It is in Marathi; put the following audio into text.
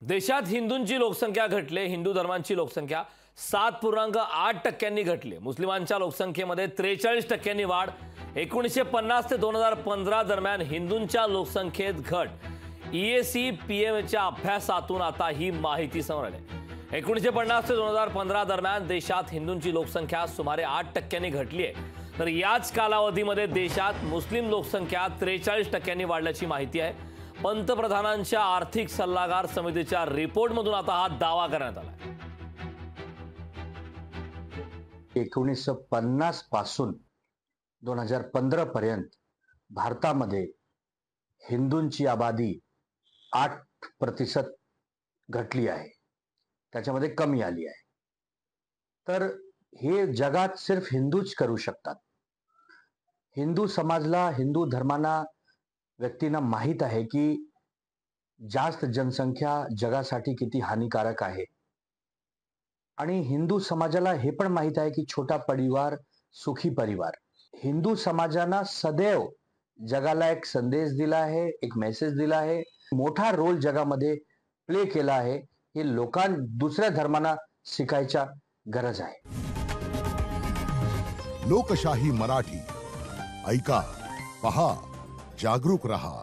देशात हिंदूंची लोकसंख्या घटली। हिंदू धर्मांची लोकसंख्या 7.8% घटली। मुस्लिमांच्या लोकसंख्येमध्ये 43% वाढ। 1950 ते 2015 दरम्यान हिंदूंच्या लोकसंख्येत घट। EAC-PM अभ्यासातून आता ही माहिती समोर आली। 1950 ते 2015 दरम्यान देशात हिंदूंची लोकसंख्या सुमारे 8% घटली आहे, तर याच कालावधीमध्ये देशात मुस्लिम लोकसंख्या 43% वाढल्याची माहिती आहे। पंतप्रधानांच्या आर्थिक सल्लागार समितीच्या रिपोर्टमधून आता हा दावा करण्यात आला आहे। 1950 पासून 2015 पर्यंत भारतामध्ये हिंदूंची आबादी 8% घटली आहे, त्याच्यामध्ये कमी आली आहे। तर हे जगात सिर्फ हिंदूच करू शकतात। हिंदू समाजला, हिंदू धर्माना, व्यक्तींना माहित आहे की जास्त जनसंख्या जगासाठी किती हानिकारक आहे। आणि हिंदू समाजाला हे पण माहित आहे की छोटा परिवार सुखी परिवार। हिंदू समाजाने सदैव जगाला एक संदेश दिला आहे, एक मेसेज दिला आहे, मोठा रोल जगामध्ये प्ले केला आहे। हे दुसऱ्या धर्मांना शिकायची गरज आहे। लोकशाही मराठी ऐका, पहा, जागरूक रहा।